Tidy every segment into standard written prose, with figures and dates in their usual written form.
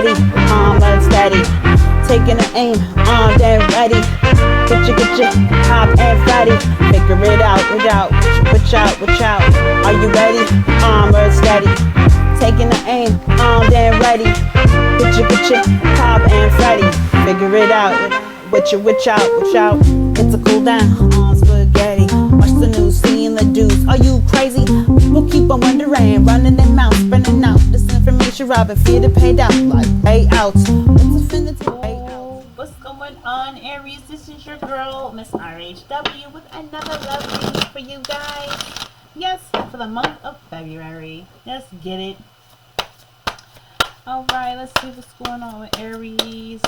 steady, unsteady. Taking the aim, then ready. Get your hop and fatty. Figure it out, watch out. Are you ready? Steady. Taking the aim, then ready. Get your hop and fatty. Figure it out, watch out. It's a cool down, spaghetti. Watch the news, seeing the dudes. Are you crazy? People keep on wondering, running their mouth, spreading out this information, robbing fear to pay down like payouts. What's going on, Aries? This is your girl, Miss RHW, with another love reading for you guys. Yes, for the month of February. Let's get it. Alright, let's see what's going on with Aries.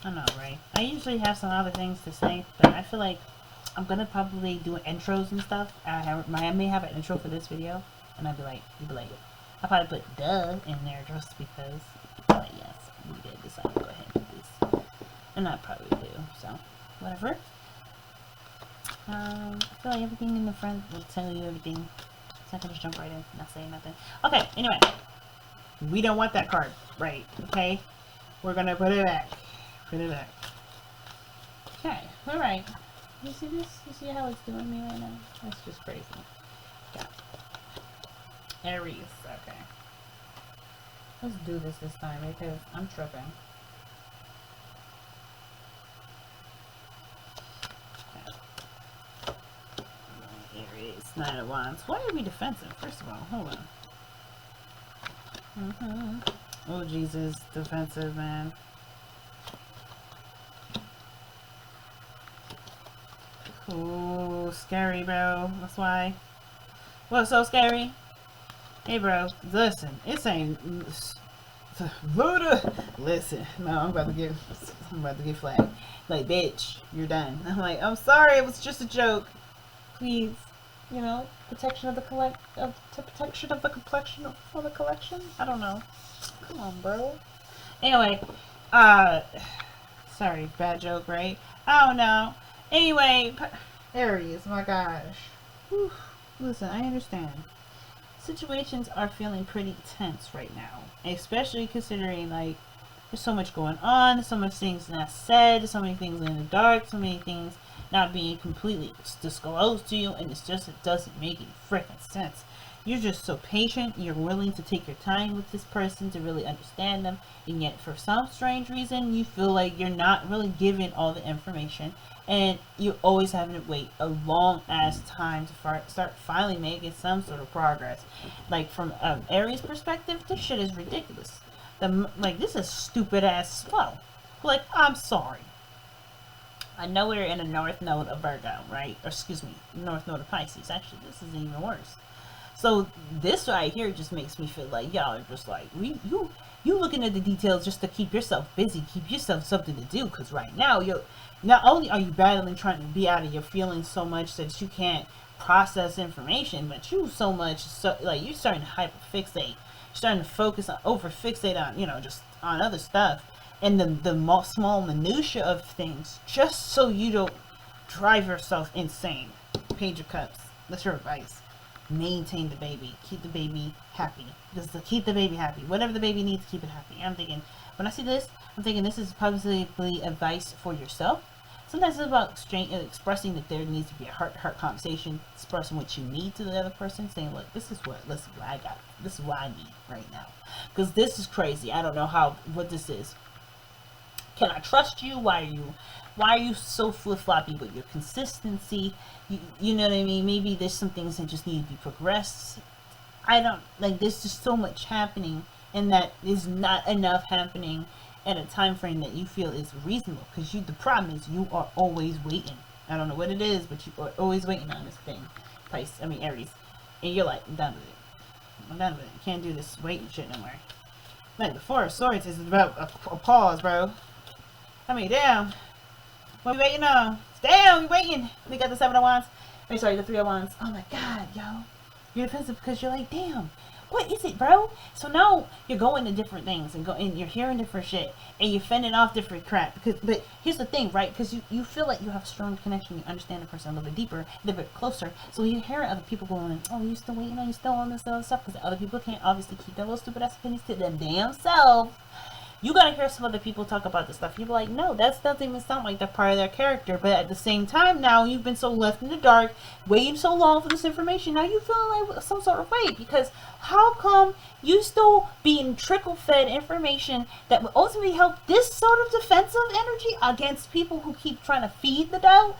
I know, right? I usually have some other things to say, but I feel like I'm gonna probably do intros and stuff. I may have an intro for this video, and you'd be like, I'll probably put duh in there just because. But yes, we did decide to go ahead and do this, and I probably do. So, whatever. I feel like everything in the front will tell you everything. It's not gonna just jump right in, not saying nothing. Okay, anyway, we don't want that card, right? Okay, we're gonna put it back. Okay, alright. You see this? You see how it's doing me right now? That's just crazy. Yeah. Aries, okay. Let's do this time because I'm tripping. Okay. Aries, 9 of Wands. Why are we defensive? First of all, hold on. Oh, Jesus, defensive, man. Ooh, scary, bro. That's why. What's so scary? Hey, bro. Listen, it's ain't Buddha. Listen, no, I'm about to get flagged. Like, bitch, you're done. I'm like, I'm sorry, it was just a joke. Please, you know, protection of the protection of the complexion for the collection. I don't know. Come on, bro. Anyway, sorry, bad joke, right? I don't know. Anyway, Aries, my gosh. Whew. Listen, I understand. Situations are feeling pretty tense right now. Especially considering, like, there's so much going on, so much things not said, so many things in the dark, so many things not being completely disclosed to you, and it doesn't make any freaking sense. You're just so patient, you're willing to take your time with this person to really understand them, and yet for some strange reason, you feel like you're not really given all the information, and you're always having to wait a long ass time to start finally making some sort of progress. Like, from Aries perspective, this shit is ridiculous. Like, this is stupid ass slow. Like, I'm sorry. I know we're in a north node of Virgo, right? Or excuse me, north node of Pisces. Actually, this is even worse. So this right here just makes me feel like y'all are just like, you looking at the details just to keep yourself busy, keep yourself something to do. Because right now, not only are you battling trying to be out of your feelings so much that you can't process information, but you're starting to hyperfixate. You're starting to focus on, over-fixate on, just on other stuff. And the small minutia of things, just so you don't drive yourself insane. Page of Cups. That's your advice. Maintain the baby. Keep the baby happy. Just to keep the baby happy. Whatever the baby needs, keep it happy. I'm thinking, when I see this, I'm thinking this is probably advice for yourself. Sometimes it's about expressing that there needs to be a heart-to-heart conversation, expressing what you need to the other person, saying, look, this is what I got. This is what I need right now. Because this is crazy. I don't know what this is. Can I trust you? Why are you so flip-floppy with your consistency? You know what I mean? Maybe there's some things that just need to be progressed. There's just so much happening, and that is not enough happening at a time frame that you feel is reasonable. Because the problem is you are always waiting. I don't know what it is, but you are always waiting on this thing. Aries. And you're like, I'm done with it. I'm done with it. Can't do this waiting shit no more. Like, the Four of Swords is about a pause, bro. Damn. What are we waiting on? Damn, we waiting. We got the Seven of Wands. The Three of Wands. Oh my God, yo. You're defensive because you're like, damn. what is it, bro? So now you're going to different things and you're hearing different shit and you're fending off different crap. But here's the thing, right? Because you feel like you have a strong connection, you understand the person a little bit deeper, a little bit closer. So you're hearing other people going, oh, you still waiting on, you still on this other stuff, because other people can't obviously keep their little stupid ass opinions to them damn self. You gotta hear some other people talk about this stuff. You're like, no, that doesn't even sound like that part of their character. But at the same time, now you've been so left in the dark, waiting so long for this information. Now you feeling like some sort of way, because how come you still being trickle fed information that will ultimately help this sort of defensive energy against people who keep trying to feed the doubt,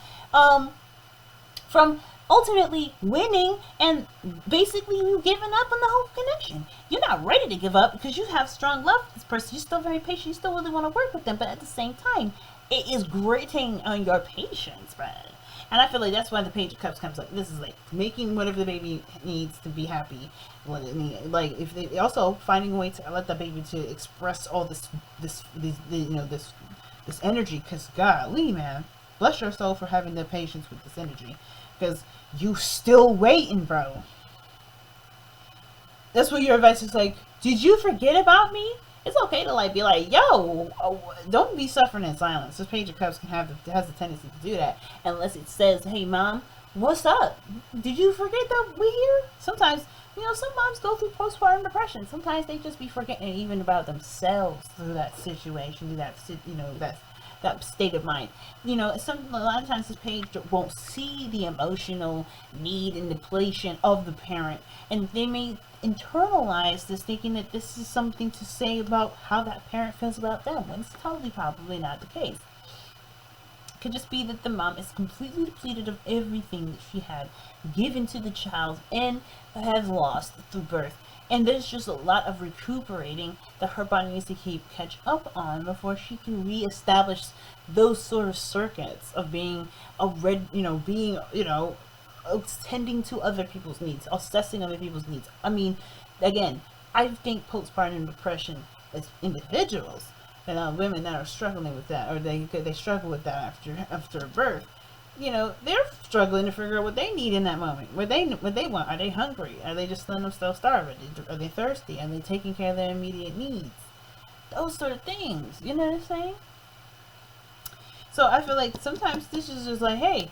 from ultimately winning and basically you giving up on the whole connection. You're not ready to give up because you have strong love for this person. You're still very patient. You still really want to work with them. But at the same time, it is grating on your patience, Brad. And I feel like that's why the Page of Cups comes up. This is like making whatever the baby needs to be happy. Like if they also finding a way to let the baby to express all this energy. Because golly, man, bless your soul for having the patience with this energy. Because you still waiting, bro. That's what your advice is like. Did you forget about me? It's okay to like be like, yo, don't be suffering in silence. This Page of Cups has the tendency to do that, unless it says, hey mom, what's up? Did you forget that we're here? Sometimes, some moms go through postpartum depression. Sometimes they just be forgetting even about themselves through that situation, that state of mind. A lot of times this page won't see the emotional need and depletion of the parent, and they may internalize this thinking that this is something to say about how that parent feels about them, when it's totally probably not the case. It could just be that the mom is completely depleted of everything that she had given to the child and has lost through birth. And there's just a lot of recuperating that her body needs to catch up on before she can reestablish those sort of circuits of being tending to other people's needs, assessing other people's needs. I mean, again, I think postpartum depression as individuals, and women that are struggling with that, or they struggle with that after birth. They're struggling to figure out what they need in that moment. What they want. Are they hungry? Are they just letting themselves starve? Are they thirsty? Are they taking care of their immediate needs? Those sort of things. You know what I'm saying? So I feel like sometimes this is just like, hey,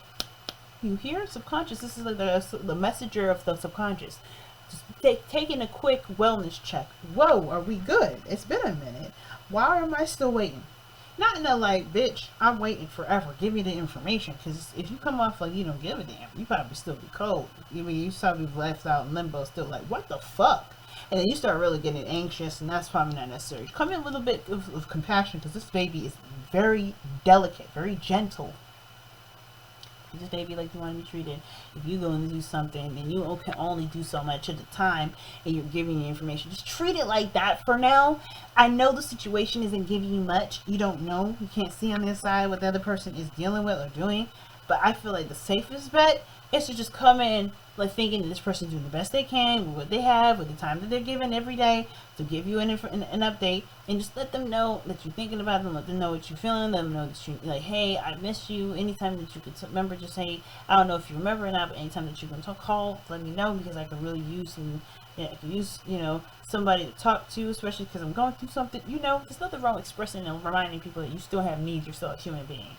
you hear subconscious. This is like the messenger of the subconscious. Just taking a quick wellness check. Whoa, are we good? It's been a minute. Why am I still waiting? Not in a like, bitch, I'm waiting forever. Give me the information. Because if you come off like you don't give a damn, you probably still be cold. You probably left out in limbo, still like, what the fuck? And then you start really getting anxious, and that's probably not necessary. Come in a little bit of compassion, because this baby is very delicate, very gentle. This baby like you want to be treated. If you go and do something and you can only do so much at a time and you're giving you information, just treat it like that for now. I know the situation isn't giving you much. You don't know. You can't see on the inside what the other person is dealing with or doing. But I feel like the safest bet is to just come in like thinking that this person's doing the best they can with what they have, with the time that they're given every day to give you an update, and just let them know that you're thinking about them, let them know what you're feeling, let them know that you're like, hey, I miss you. Anytime that you could remember, just say, I don't know if you remember or not, but anytime that you can call, let me know, because I could really use some, I could use, somebody to talk to, especially because I'm going through something. There's nothing wrong with expressing and reminding people that you still have needs, you're still a human being.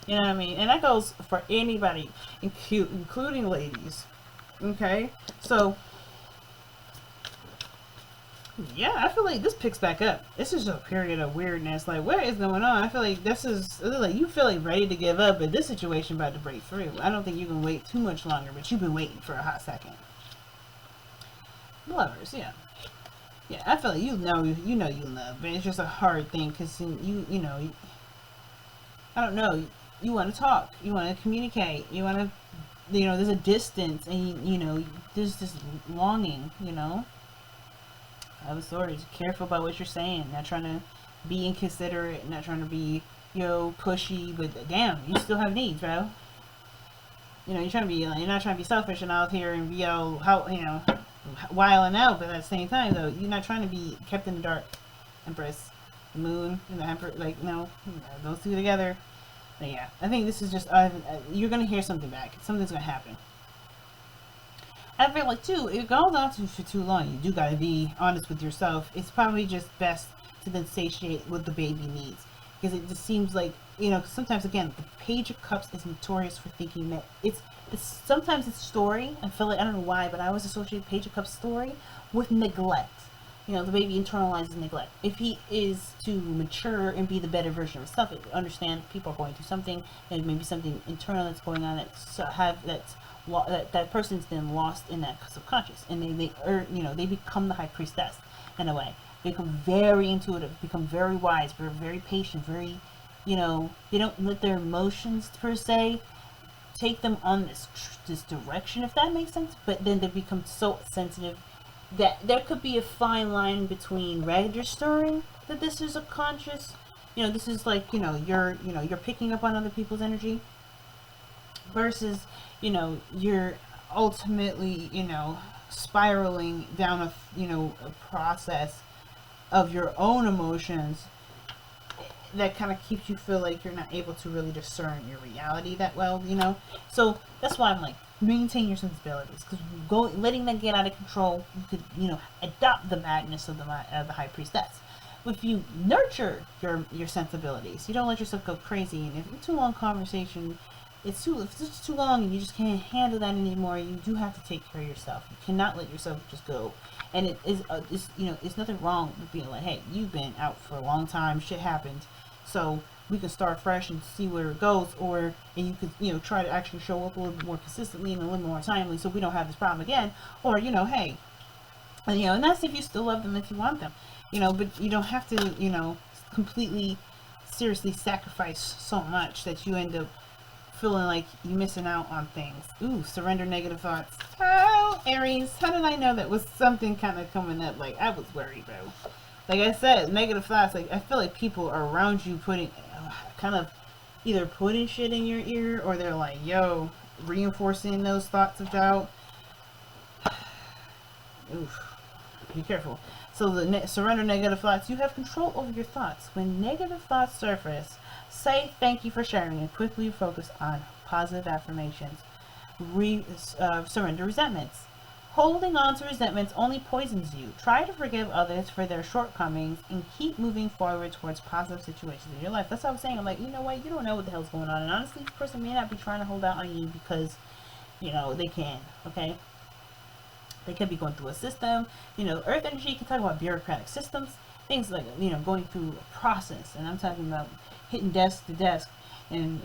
You know what I mean? And that goes for anybody, including ladies. Okay? So, yeah, I feel like this picks back up. This is a period of weirdness. Like, what is going on? I feel like this is like you feel like ready to give up, but this situation about to break through. I don't think you can wait too much longer, but you've been waiting for a hot second. Lovers, yeah. Yeah, I feel like you love, but it's just a hard thing because I don't know. You want to talk. You want to communicate. You want to, there's a distance, and there's this longing. I was sort of careful about what you're saying. Not trying to be inconsiderate. Not trying to be, pushy. But damn, you still have needs, bro. You're trying to be. You're not trying to be selfish and out here and be wilding out. But at the same time, though, you're not trying to be kept in the dark. Empress, the moon, and the emperor. Like those two together. But yeah, I think this is just, you're going to hear something back. Something's going to happen. I feel like too, it goes on to for too long. You do gotta be honest with yourself. It's probably just best to then satiate what the baby needs, because it just seems like, you know, sometimes again the Page of Cups is notorious for thinking that it's sometimes it's story. I feel like, I don't know why, but I always associate Page of Cups story with neglect. You know, the baby internalizes neglect. If he is to mature and be the better version of himself, understand people are going through something, and maybe something internal that's going on that person's then lost in that subconscious, and they become the high priestess in a way. They become very intuitive, become very wise, very patient, very, they don't let their emotions per se take them on this direction, if that makes sense. But then they become so sensitive that there could be a fine line between registering that this is a conscious, this is like, you're picking up on other people's energy, versus, you're ultimately, spiraling down a process of your own emotions that kind of keeps you feel like you're not able to really discern your reality that well, So that's why I'm like, maintain your sensibilities, because letting that get out of control, you could, adopt the madness of the high priestess. If you nurture your sensibilities, you don't let yourself go crazy, and if it's too long conversation, if it's too long and you just can't handle that anymore, you do have to take care of yourself. You cannot let yourself just go. And it's nothing wrong with being like, hey, you've been out for a long time, shit happened, so we can start fresh and see where it goes, and you could, try to actually show up a little bit more consistently and a little more timely, so we don't have this problem again. Or, hey, and that's if you still love them, if you want them, but you don't have to, completely seriously sacrifice so much that you end up feeling like you're missing out on things. Ooh, surrender negative thoughts. Oh, Aries, how did I know that was something kind of coming up? Like, I was worried, bro. Like I said, negative thoughts, like, I feel like people are around you putting, kind of either putting shit in your ear, or they're like, yo, reinforcing those thoughts of doubt. Oof. Be careful. So surrender negative thoughts. You have control over your thoughts. When negative thoughts surface, say thank you for sharing and quickly focus on positive affirmations. Surrender resentments. Holding on to resentments only poisons you. Try to forgive others for their shortcomings and keep moving forward towards positive situations in your life. That's what I'm saying. I'm like, you know what? You don't know what the hell's going on. And honestly, this person may not be trying to hold out on you because, they can. Okay? They could be going through a system. Earth energy can talk about bureaucratic systems. Things like, going through a process. And I'm talking about hitting desk to desk. And,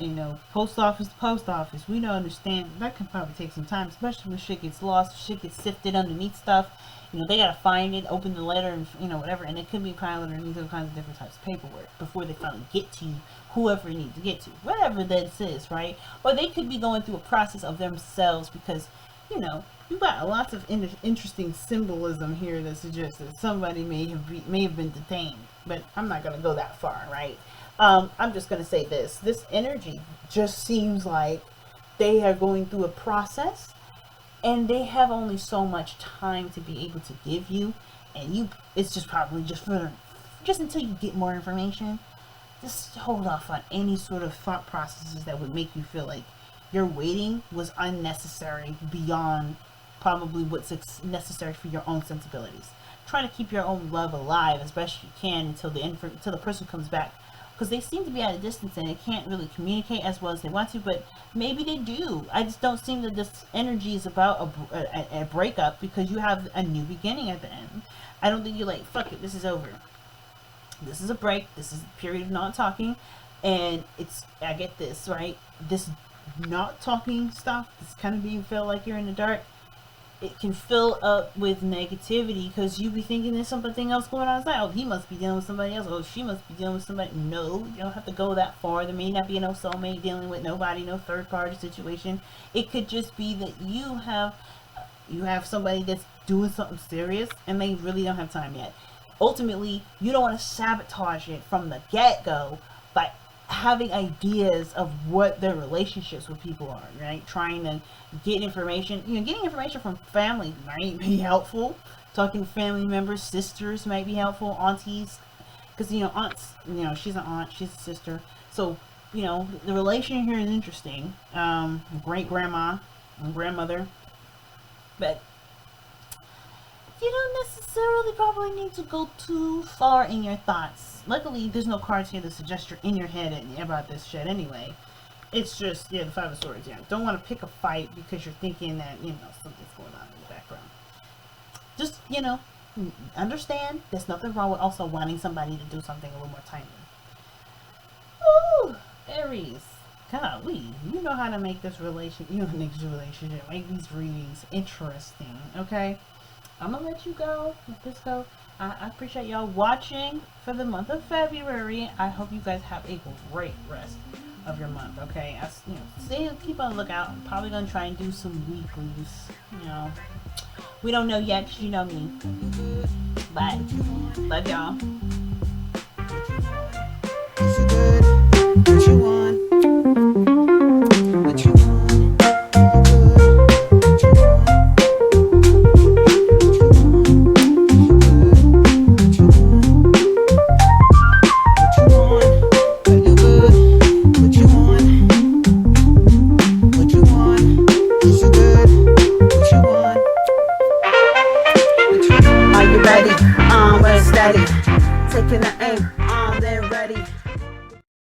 post office to post office. We don't understand. That can probably take some time, especially when shit gets lost, shit gets sifted underneath stuff. They gotta find it, open the letter, and, whatever. And it could be piled underneath all kinds of different types of paperwork before they finally get to whoever it needs to get to. Whatever this is, right? Or they could be going through a process of themselves because, you've got lots of interesting symbolism here that suggests that somebody may have been detained. But I'm not gonna go that far, right? I'm just going to say this energy just seems like they are going through a process, and they have only so much time to be able to give you, and it's just probably just until you get more information. Just hold off on any sort of thought processes that would make you feel like your waiting was unnecessary beyond probably what's necessary for your own sensibilities. Try to keep your own love alive as best you can until the person comes back. Because they seem to be at a distance and they can't really communicate as well as they want to, but maybe they do. I just don't seem that this energy is about a breakup, because you have a new beginning at the end. I don't think you're like, fuck it, this is over. This is a break. This is a period of not talking. And I get this, right? This not talking stuff, this kind of being feel like you're in the dark, it can fill up with negativity, because you be thinking there's something else going on inside. Oh, he must be dealing with somebody else. Oh, she must be dealing with somebody. No, you don't have to go that far. There may not be no soulmate dealing with nobody, no third party situation. It could just be that you have somebody that's doing something serious and they really don't have time yet. Ultimately, you don't want to sabotage it from the get-go by having ideas of what their relationships with people are, right? Trying to get information, getting information from family might be helpful. Talking to family members, sisters might be helpful, aunties, because, aunts, she's an aunt, she's a sister. So, the relation here is interesting. Great grandma and grandmother, But you don't necessarily probably need to go too far in your thoughts. Luckily, there's no cards here that suggest you're in your head about this shit anyway. It's just, yeah, the Five of Swords, yeah. Don't want to pick a fight because you're thinking that, something's going on in the background. Just, understand there's nothing wrong with also wanting somebody to do something a little more timely. Ooh, Aries. Golly, you know how to make this relationship, make these readings interesting, okay? I'm gonna let you go, let this go. I appreciate y'all watching for the month of February. I hope you guys have a great rest of your month, okay? Keep on the lookout. I'm probably gonna try and do some weeklies, We don't know yet, 'cause you know me. Bye. Love y'all. What you want? What you want? Taking the aim.